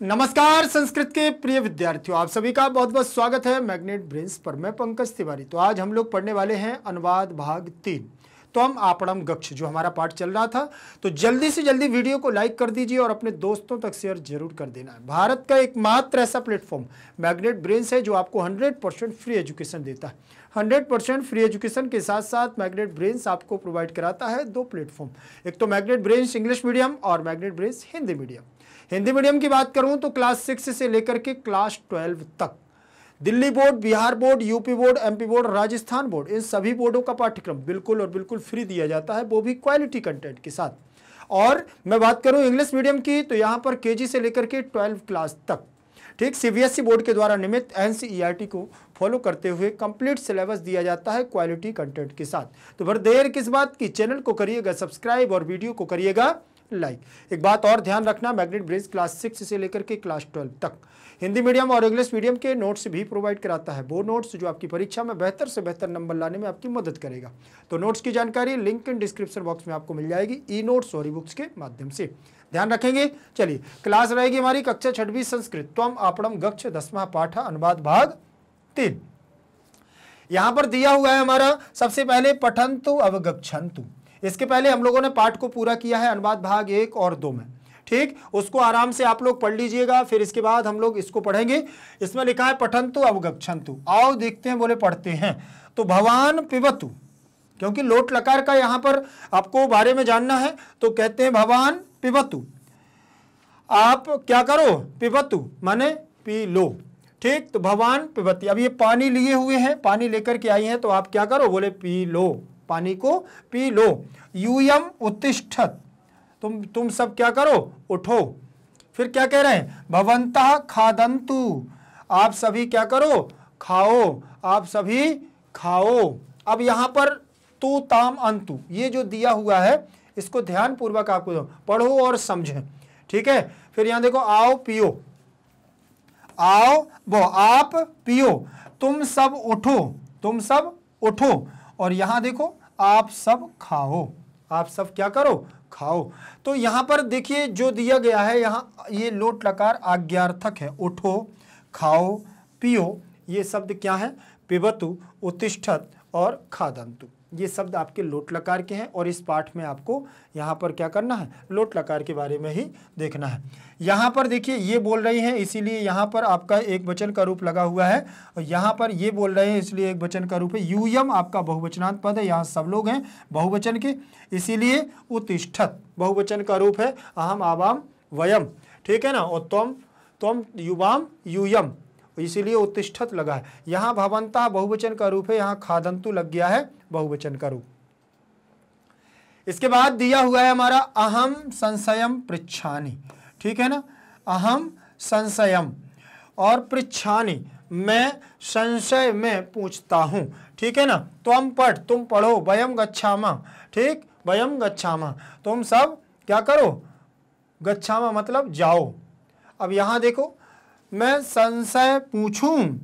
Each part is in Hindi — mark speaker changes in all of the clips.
Speaker 1: नमस्कार संस्कृत के प्रिय विद्यार्थियों, आप सभी का बहुत बहुत स्वागत है मैग्नेट ब्रेन्स पर। मैं पंकज तिवारी। तो आज हम लोग पढ़ने वाले हैं अनुवाद भाग 3। तो हम आपणम गच्छ जो हमारा पाठ चल रहा था, तो जल्दी से जल्दी वीडियो को लाइक कर दीजिए और अपने दोस्तों तक शेयर जरूर कर देना है। भारत का एकमात्र ऐसा प्लेटफॉर्म मैग्नेट ब्रेन्स है जो आपको 100% फ्री एजुकेशन देता है। 100% फ्री एजुकेशन के साथ साथ मैग्नेट ब्रेन्स आपको प्रोवाइड कराता है 2 प्लेटफॉर्म, एक तो मैग्नेट ब्रेन्स इंग्लिश मीडियम और magnet brains Hindi medium. Hindi medium की बात करूं तो क्लास 6 से लेकर के क्लास 12 तक Delhi board, Bihar board, UP board, MP board, Rajasthan board, इन सभी बोर्डों का पाठ्यक्रम बिल्कुल और बिल्कुल फ्री दिया जाता है, वो भी क्वालिटी कंटेंट के साथ। और मैं बात करूं इंग्लिश मीडियम की तो यहां पर केजी से लेकर के 12 क्लास तक, ठीक, सीबीएसई बोर्ड के द्वारा निमित एनसीईआरटी को फॉलो करते हुए कंप्लीट सिलेबस दिया जाता है क्वालिटी कंटेंट के साथ। तो फिर देर किस बात की, चैनल को करिएगा सब्सक्राइब और वीडियो को करिएगा लाइक। एक बात और ध्यान रखना, मैग्नेट ब्रेन्स क्लास 6 से लेकर के क्लास 12 तक हिंदी मीडियम और इंग्लिश मीडियम के नोट्स भी प्रोवाइड कराता है। वो नोट्स जो आपकी परीक्षा में बेहतर से बेहतर नंबर लाने में आपकी मदद करेगा। तो नोट्स की जानकारी लिंक इन डिस्क्रिप्शन बॉक्स में आपको मिल जाएगी, ई नोट्स और ई बुक्स के माध्यम से। ध्यान रखेंगे। चलिए, क्लास रहेगी हमारी कक्षा 6वीं संस्कृत त्वम आपणम गच्छ 10वां पाठ अनुवाद भाग 3। यहां पर दिया हुआ है हमारा सबसे पहले पठन्तु अवगच्छन्तु। इसके पहले हम लोगों ने पाठ को पूरा किया है अनुवाद भाग 1 और 2 में, ठीक, उसको आराम से आप लोग पढ़ लीजिएगा। फिर इसके बाद हम लोग इसको पढ़ेंगे। इसमें लिखा है पठन्तु अवगच्छन्तु। आओ देखते हैं, बोले पढ़ते हैं। तो भवान पिबतु, क्योंकि लोट लकार का यहां पर आपको बारे में जानना है, तो कहते हैं भवान पिबतु, आप क्या करो, पिबतु माने पी लो, ठीक। तो भवान पिबती, अब ये पानी लिए हुए हैं, पानी लेकर के आई हैं, तो आप क्या करो, बोले पी लो, पानी को पी लो। यूयम उत्तिष्ठत, तुम सब क्या करो, उठो। फिर क्या कह रहे हैं, भवन्तः खादन्तु, आप सभी क्या करो, खाओ, आप सभी खाओ। अब यहां पर तू ताम अंतु ये जो दिया हुआ है, इसको ध्यान पूर्वक आपको पढ़ो और समझें, ठीक है। फिर यहां देखो, आओ पियो, आओ वो आप पियो, तुम सब उठो, तुम सब उठो। और यहां देखो, आप सब खाओ, आप सब क्या करो, खाओ। तो यहां पर देखिए जो दिया गया है, यहां ये लोट लकार आज्ञार्थक है, उठो, खाओ, पियो। ये शब्द क्या है, पिबतु, उत्तिष्ठत और खादन्तु, ये शब्द आपके लोट लकार के हैं। और इस पाठ में आपको यहाँ पर क्या करना है, लोट लकार के बारे में ही देखना है। यहाँ पर देखिए ये बोल रही हैं, इसीलिए यहाँ पर आपका एक वचन का रूप लगा हुआ है, और यहाँ पर ये बोल रहे हैं इसलिए एक वचन का रूप है। यूयम आपका बहुवचनांत पद है, यहाँ सब लोग हैं बहुवचन के, इसीलिए उत्तिष्ठत बहुवचन का रूप है, अहम आवाम वयम, ठीक है ना। और त्वम युवाम यूयम, इसीलिए उत्तिष्ठत लगा है। यहाँ भवन्तः बहुवचन का रूप है, यहाँ खादन्तु लग गया है बहुवचन का रूप। इसके बाद दिया हुआ है हमारा अहम संशयम पृच्छानि, ठीक है ना। अहम संशयम और पृच्छानि, मैं संशय में पूछता हूं, ठीक है ना। त्वम पढ़, तुम पढ़ो, वयम गच्छामः, ठीक, वयम गच्छामः, तुम सब क्या करो, गच्छामः मतलब जाओ। अब यहां देखो, मैं संशय पूछूं,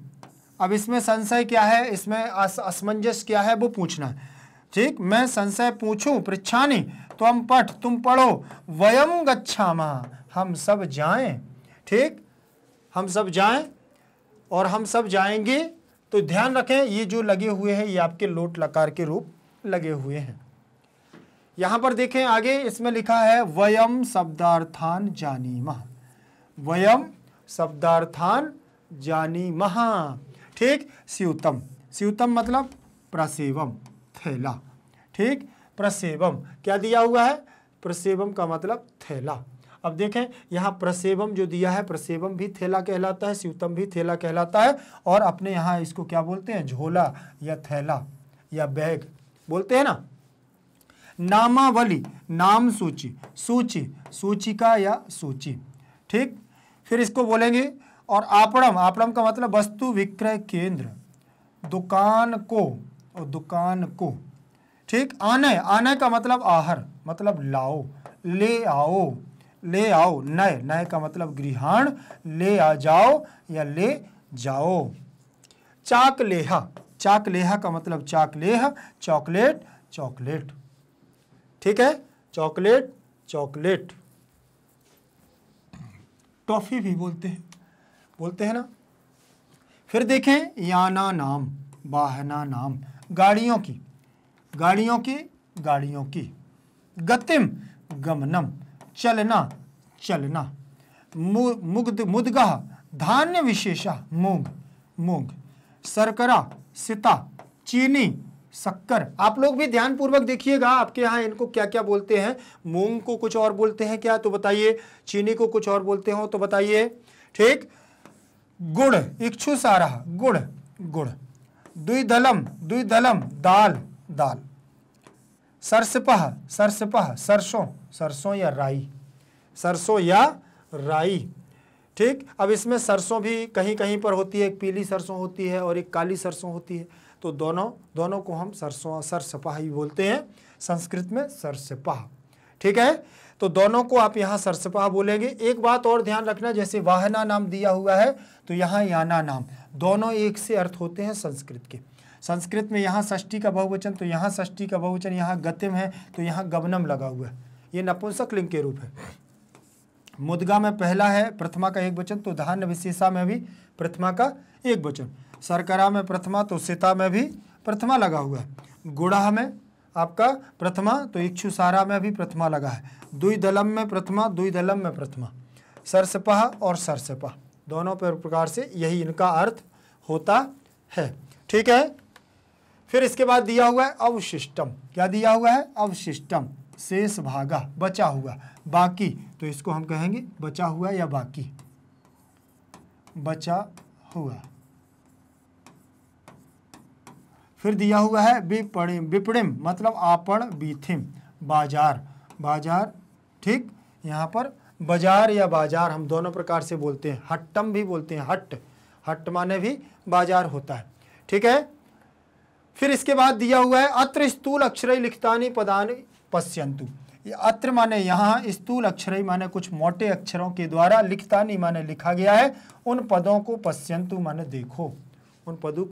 Speaker 1: अब इसमें संशय क्या है, इसमें असमंजस क्या है, वो पूछना है, ठीक। मैं संशय पूछूं, पृच्छानि, त्वम पठ, तुम पढ़ो, वयम गच्छामः, हम सब जाएं, ठीक, हम सब जाएं और हम सब जाएंगे। तो ध्यान रखें, ये जो लगे हुए हैं ये आपके लोट लकार के रूप लगे हुए हैं। यहां पर देखें आगे, इसमें लिखा है वयम शब्दार्थान जानीमः, वयम शब्दार्थान जानीमः, ठीक। स्यूतम, स्यूतम मतलब प्रसेवम, थैला, ठीक। प्रसेवम क्या दिया हुआ है, प्रसेवम का मतलब थैला। अब देखें यहाँ प्रसेवम जो दिया है, प्रसेवम भी थैला कहलाता है, स्यूतम भी थैला कहलाता है। और अपने यहाँ इसको क्या बोलते हैं, झोला या थैला या बैग बोलते हैं ना। नामावली, नाम सूची, सूची, सूचिका या सूची, ठीक। फिर इसको बोलेंगे। और आपणम, आपणम का मतलब वस्तु विक्रय केंद्र, दुकान को, और दुकान को, ठीक। आनय, आनय का मतलब आहर, मतलब लाओ, ले आओ, ले आओ। नय, नय का मतलब गृहाण, ले आ जाओ या ले जाओ। चाकलेहा, चाकलेहा का मतलब चाकलेह, चॉकलेट, चॉकलेट, ठीक है, चॉकलेट, चॉकलेट। टॉफी भी बोलते हैं ना। फिर देखें याना नाम, वाहना नाम, गाड़ियों की, गतिम गमनम, चलना, मुदगह धान्य विशेषा, मूंग, शर्करा सिता, चीनी शक्कर। आप लोग भी ध्यान पूर्वक देखिएगा, आपके यहाँ इनको क्या क्या बोलते हैं। मूंग को कुछ और बोलते हैं क्या, तो बताइए। चीनी को कुछ और बोलते हो तो बताइए। ठीक। गुड़, इक्षुसारा, गुड़, द्विदलम, दाल, सरसपह, सरसों या राई। ठीक। अब इसमें सरसों भी कहीं कहीं पर होती है, एक पीली सरसों होती है और एक काली सरसों होती है, तो दोनों को हम सरसपा ही बोलते हैं, संस्कृत में सरसपा। ठीक है, तो दोनों को आप यहाँ सरसपा बोलेंगे। एक बात और ध्यान रखना, जैसे वाहना नाम दिया हुआ है तो यहाँ याना नाम, दोनों एक से अर्थ होते हैं संस्कृत के। संस्कृत में यहाँ षष्ठी का बहुवचन, तो यहाँ षष्ठी का बहुवचन, यहाँ गतिम है तो यहाँ गमनम लगा हुआ है, ये नपुंसक लिंग के रूप है। मुद्गा में पहला है प्रथमा का एक वचन, तो धान्य विशेषा में भी प्रथमा का एक वचन। शर्करा में प्रथमा, तो सिता में भी प्रथमा लगा हुआ है। गुड़ा में आपका प्रथमा, तो इक्षुसारा में भी प्रथमा लगा है। द्विदलम में प्रथमा, सरसपा और सरसपा, दोनों प्रकार से यही इनका अर्थ होता है। ठीक है। फिर इसके बाद दिया हुआ है अवशिष्टम। क्या दिया हुआ है? अवशिष्टम, शेष भागा, बचा हुआ, बाकी, तो इसको हम कहेंगे बचा हुआ या बाकी, बचा हुआ। फिर दिया हुआ है विपणिम, मतलब आपण, बीथिम, बाजार। ठीक, यहाँ पर बाजार या बाजार हम दोनों प्रकार से बोलते हैं। हट्टम भी बोलते हैं, हट्ट माने भी बाजार होता है। ठीक है। फिर इसके बाद दिया हुआ है अत्र स्थूल अक्षरै लिखितानि पदानि पश्यन्तु। ये अत्र माने यहाँ, स्थूल अक्षरै माने कुछ मोटे अक्षरों के द्वारा, लिखितानि माने लिखा गया है, उन पदों को पश्यन्तु माने देखो, उन पदों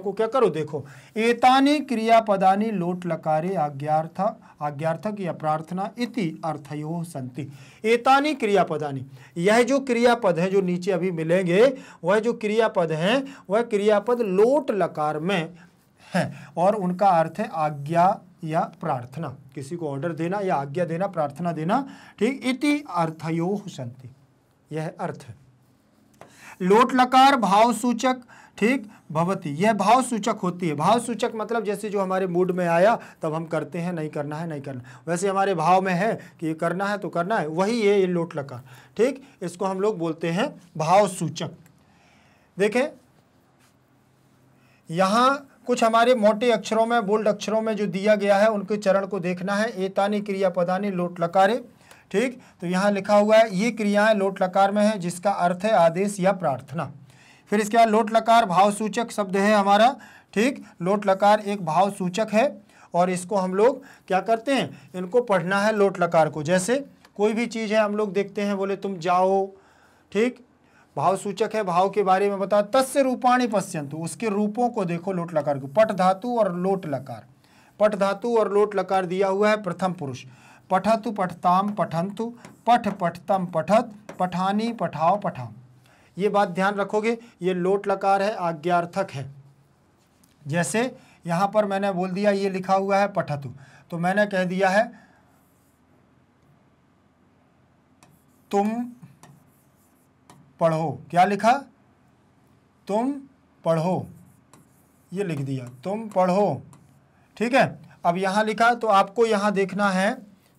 Speaker 1: को क्या करो, देखो। एतानि क्रियापदानि लोट लकारे आज्ञार्थक या प्रार्थना इति अर्थयोः सन्ति। एतानि क्रियापदानि, यह जो क्रियापद है जो नीचे अभी मिलेंगे, वह जो क्रियापद हैं वह क्रियापद लोट लकार में है और उनका अर्थ है आज्ञा या प्रार्थना, किसी को ऑर्डर देना या आज्ञा देना, प्रार्थना देना। ठीक, इति अर्थयोः सन्ति, यह अर्थ है। लोट लकार भाव सूचक, ठीक, भवती, यह भाव सूचक होती है। भाव सूचक मतलब जैसे जो हमारे मूड में आया तब हम करते हैं, नहीं करना है नहीं करना, वैसे हमारे भाव में है कि ये करना है तो करना है, वही है ये लोट लकार। ठीक, इसको हम लोग बोलते हैं भाव सूचक। देखें यहाँ कुछ हमारे मोटे अक्षरों में, बोल्ड अक्षरों में जो दिया गया है उनके चरण को देखना है। एतानि क्रियापदानि लोट लकारे। ठीक, तो यहाँ लिखा हुआ है ये क्रियाएं लोट लकार में है, जिसका अर्थ है आदेश या प्रार्थना। फिर इसके बाद लोट लकार भाव सूचक शब्द है हमारा। ठीक, लोट लकार एक भाव सूचक है और इसको हम लोग क्या करते हैं, इनको पढ़ना है लोट लकार को। जैसे कोई भी चीज़ है, हम लोग देखते हैं, बोले तुम जाओ, ठीक, भाव सूचक है, भाव के बारे में बता। तस्य रूपाणि पश्यन्तु, उसके रूपों को देखो लोट लकार को। पठ धातु और लोट लकार, पठ धातु और लोट लकार दिया हुआ है प्रथम पुरुष। पठतु पठताम पठन्तु, पठ पठतम पठत, पठानी पठाओ पठाम। ये बात ध्यान रखोगे, ये लोट लकार है, आज्ञार्थक है। जैसे यहाँ पर मैंने बोल दिया, ये लिखा हुआ है पठतु, तो मैंने कह दिया है तुम पढ़ो। क्या लिखा? तुम पढ़ो, ये लिख दिया, तुम पढ़ो। ठीक है। अब यहाँ लिखा, तो आपको यहाँ देखना है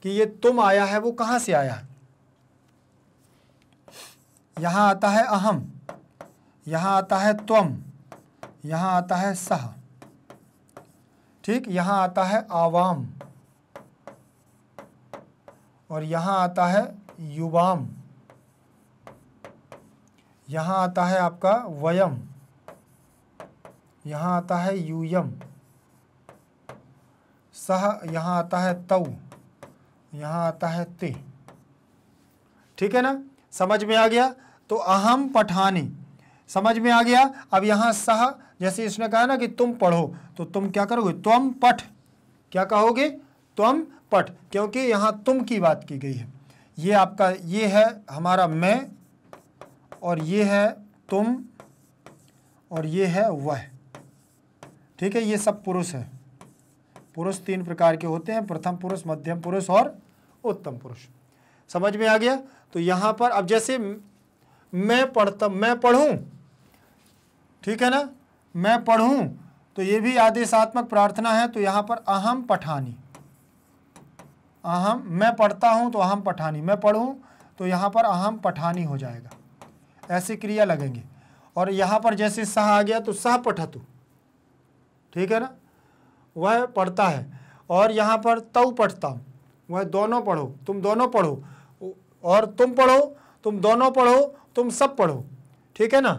Speaker 1: कि ये तुम आया है वो कहाँ से आया है। यहाँ आता है अहम, यहाँ आता है त्वम, यहाँ आता है सह, ठीक, यहाँ आता है आवाम और यहाँ आता है युवाम, यहाँ आता है आपका वयम, यहाँ आता है यूयम, सह यहाँ आता है तौ, यहाँ आता है ते। ठीक है ना, समझ में आ गया? तो अहम पठानी समझ में आ गया। अब यहाँ सह, जैसे इसने कहा ना कि तुम पढ़ो, तो तुम क्या करोगे? तुम पठ, क्या कहोगे? तुम पठ, क्योंकि यहाँ तुम की बात की गई है। ये आपका, ये है हमारा मैं और ये है तुम, और ये है वह। ठीक है, ये सब पुरुष है। पुरुष 3 प्रकार के होते हैं, प्रथम पुरुष, मध्यम पुरुष और उत्तम पुरुष। समझ में आ गया? तो यहाँ पर अब जैसे मैं पढ़ता, मैं पढ़ूं, ठीक है ना, मैं पढ़ूं, तो ये भी आदेशात्मक प्रार्थना है। तो यहाँ पर अहम पठानी, अहम, मैं पढ़ता हूं तो अहम पठानी, मैं पढ़ूं तो यहाँ पर अहम पठानी हो जाएगा, ऐसे क्रिया लगेंगे। और यहाँ पर जैसे सह आ गया तो सह पठतु, ठीक है ना, वह पढ़ता है। और यहाँ पर तऊ पढ़ता हूँ, वह दोनों पढ़ो, तुम दोनों पढ़ो, और तुम पढ़ो, तुम दोनों पढ़ो, तुम सब पढ़ो, ठीक है ना।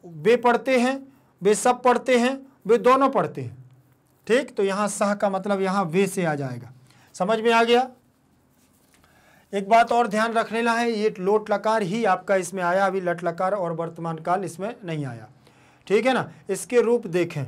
Speaker 1: वे पढ़ते हैं, वे सब पढ़ते हैं, वे दोनों पढ़ते हैं। ठीक, तो यहाँ सह का मतलब यहाँ वे से आ जाएगा। समझ में आ गया? एक बात और ध्यान रखने ला है, ये लोट लकार ही आपका इसमें आया, अभी लट लकार और वर्तमान काल इसमें नहीं आया। ठीक है ना, इसके रूप देखें।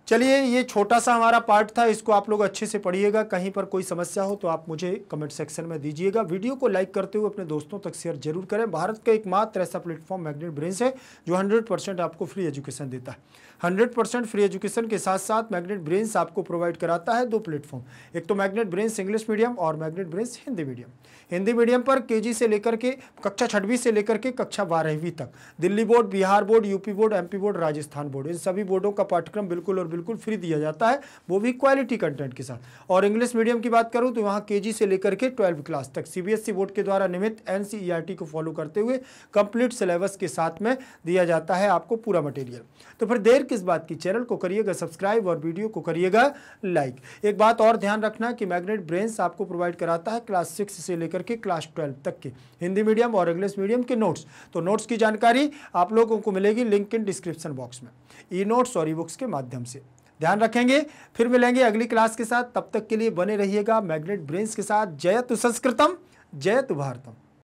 Speaker 1: चलिए, ये छोटा सा हमारा पार्ट था, इसको आप लोग अच्छे से पढ़िएगा। कहीं पर कोई समस्या हो तो आप मुझे कमेंट सेक्शन में दीजिएगा। वीडियो को लाइक करते हुए अपने दोस्तों तक शेयर जरूर करें। भारत का एकमात्र ऐसा प्लेटफॉर्म मैग्नेट ब्रेन्स है जो 100% आपको फ्री एजुकेशन देता है। 100% फ्री एजुकेशन के साथ साथ मैग्नेट ब्रेन्स आपको प्रोवाइड कराता है 2 प्लेटफॉर्म, एक तो मैग्नेट ब्रेन्स इंग्लिश मीडियम और magnet brains Hindi medium. Hindi medium पर केजी से लेकर के कक्षा 6वीं से लेकर के कक्षा 12वीं तक Delhi board, Bihar board, UP board, MP board, Rajasthan board, इन सभी बोर्डों का पाठ्यक्रम बिल्कुल और बिल्कुल फ्री दिया जाता है, वो भी क्वालिटी कंटेंट के साथ। और इंग्लिश मीडियम की बात करूं तो वहां केजी से लेकर के 12वीं क्लास तक सीबीएसई बोर्ड के द्वारा नियमित एनसीईआरटी को फॉलो करते हुए कंप्लीट सिलेबस के साथ में दिया जाता है आपको पूरा मटेरियल। तो फिर देर किस बात की, चैनल को करिएगा सब्सक्राइब और वीडियो को करिएगा लाइक। एक बात और ध्यान रखना कि मैग्नेट ब्रेन्स आपको प्रोवाइड कराता है क्लास 6 से लेकर के क्लास 12 तक के हिंदी मीडियम और इंग्लिश मीडियम के नोट्स। तो नोट्स की जानकारी आप लोगों को मिलेगी लिंक इन डिस्क्रिप्शन बॉक्स में, ई नोट्स और ई बुक्स के माध्यम से। ध्यान रखेंगे, फिर मिलेंगे अगली क्लास के साथ। तब तक के लिए बने रहिएगा मैग्नेट ब्रेन्स के साथ। जयतु संस्कृतम, जयतु भारतम।